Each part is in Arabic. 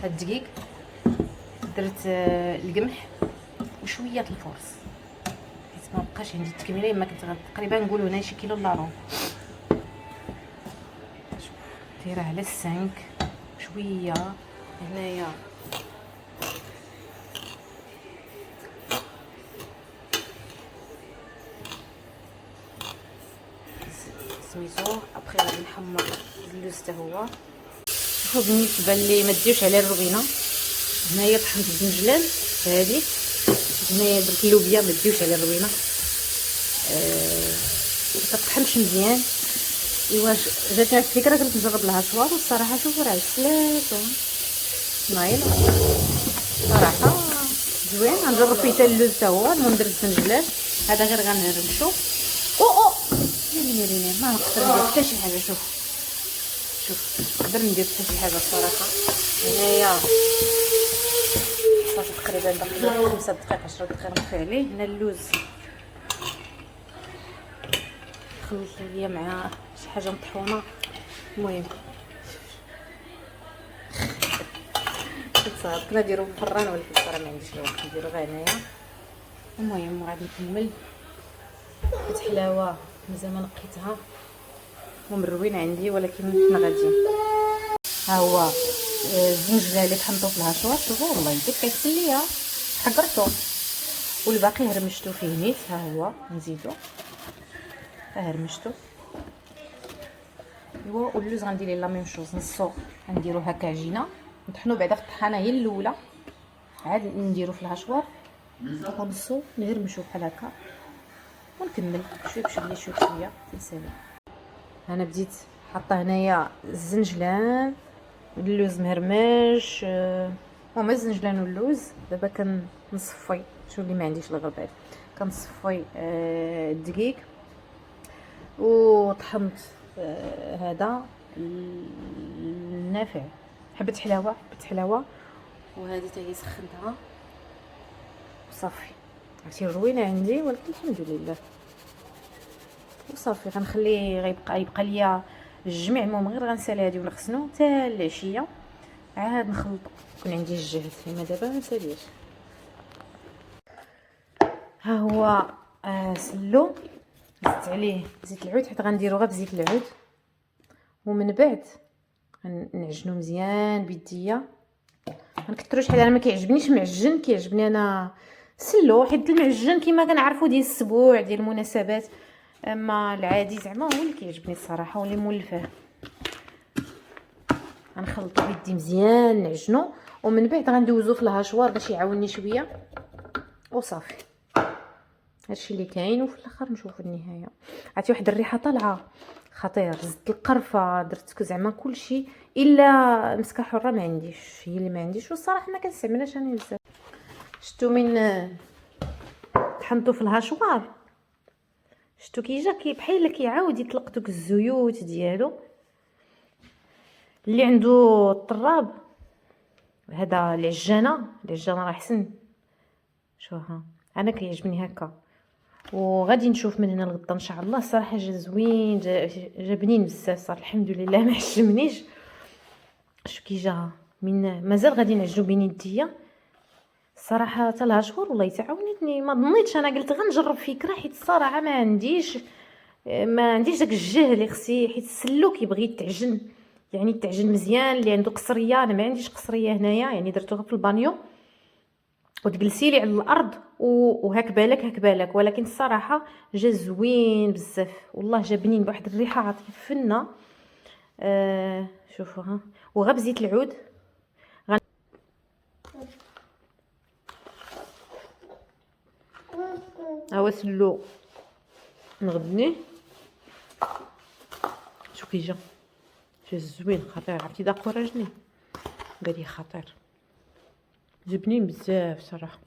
هاد الدقيق، درت القمح وشويه الفورص حيت ما بقاش عندي التكميله. ما كنت تقريبا نقولوا هنا شي كيلو الا ربع. دايره على 5 شويه هنايا. سميتو ابخي غادي نحمر اللوز حتى هو. شوفوا بالنسبه لي ما تديوش عليه الروينه. هنايا طحنت الزنجلان هادي، هنايا درت اللوبيا ما تديوش عليه الروينه. كطحنش مزيان. ايوا جاتني الفكره قلت نجرب لها شوار، والصراحه شوفوا راه سلات نايله صراحه زوين. غنجرب فيه حتى اللوز حتى هو. المهم درت الزنجلان هذا غير غنرمشو. او ميريني ما نقدر ندير حتى شي حاجه. شوف نقدر ندير حتى شي حاجه الصراحه. هنايا صافي تقريبا باقي 5 دقائق 10 دقائق نطفي عليه. هنا اللوز خلط ليا مع شي حاجه مطحونه. المهم كنت كنا نديرو في الفران، ولكن الصراحه ما عنديش الوقت نديرو غير هنايا. المهم غادي نكمل. كانت حلاوه مازال ما نقيتها. المهم الروينه عندي، ولكن حنا غاديين. ها هو الزنجله اللي طحنتو في الهاشوار. شوفوا والله يديك كيغسل ليا، حقرتو والباقي هرمشتو فيه نيت. ها هو نزيدو هرمشتو. ايوا واللوز غندير ليه لا ميم شوز، نصو غنديرو هكا عجينه نطحنو بعدا في الطحانه هي الاولى، عاد نديرو في الهاشوار ونصو نهرمشو بحال هكا ونكمل شويه بشويه تنسالي. انا بديت حاطه هنايا الزنجلان، اللوز مهرمش. هما الزنجلان واللوز. دابا كنصفي شو اللي ما عنديش الغربال، كنصفي الدقيق وطحنت هذا النافع حبه حلاوه وهذه حتى هي سخنتها وصافي. عرفتي الروينه عندي، ولكن الحمد لله وصافي. غنخليه يبقى ليا الجميع. المهم غير غنسالي هذه ونغسلو حتى العشيه عاد نخلطو. يكون عندي الجهد فيما دابا ما نساليش. ها هو سلو زدت عليه زيت العود حيت غنديرو غير بزيت العود، ومن بعد غنعجنو مزيان بيديا. غنكثرو شحال انا ما كيعجبنيش معجن، كيعجبني انا سلو حيت المعجن كيما كنعرفوا ديال السبوع ديال المناسبات، اما العادي زعما هو اللي كيعجبني الصراحه واللي مولفاه. غنخلطو بيدي مزيان نعجنو، ومن بعد غندوزو في الهاشوار باش يعاونني شويه وصافي. هادشي اللي كاين. وفي الاخر نشوفوا النهايه. عرفتي واحد الريحه طالعه خطير. زدت القرفه، درت زعما كلشي الا مسكه حره ما عنديش، هي اللي ما عنديش. والصراحه ما كنستعملهاش انا بزاف. شتو من طحنتو في الهاشوار، شتو كيجا بحال كيعاود يطلق دوك الزيوت ديالو. اللي عنده الطراب هذا العجانه راه حسن. شوفها انا كيعجبني هكا. وغادي نشوف من هنا لغدا ان شاء الله. الصراحه جا زوين، جا بنين بزاف صراحه الحمد لله. ما حشمنيش. شو كي جا من مازال غادي نعجنو بين يديا الصراحه. حتى الهاشوار والله تعاونتني. ما ظنيتش انا، قلت غنجرب فكره حيت الصراحه ما عنديش داك الجهد اللي خصي. حيت السلو كيبغي يتعجن، يعني يتعجن مزيان. اللي عنده قصريه، انا ما عنديش قصريه هنايا، يعني درتوها في البانيو وتجلسي لي على الارض وهاك بالك. ولكن الصراحه جا زوين بزاف والله. جا بنين بواحد الريحه عاطفه فنه. شوفوا ها وغا بزيت العود. هو سلو نغبنيه. شو كي جا زوين خطير. عرفتي دا كوراجني بالي خطير. جا بنين بزاف صراحه.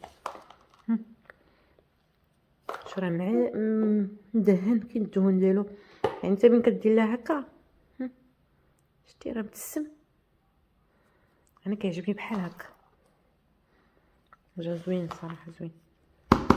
شو راه مدهن كاين الدهون ديالو، يعني انت من كدير لها هكا شتي راه مبتسم. انا كيعجبني بحال هكا. جا زوين صراحه زوين.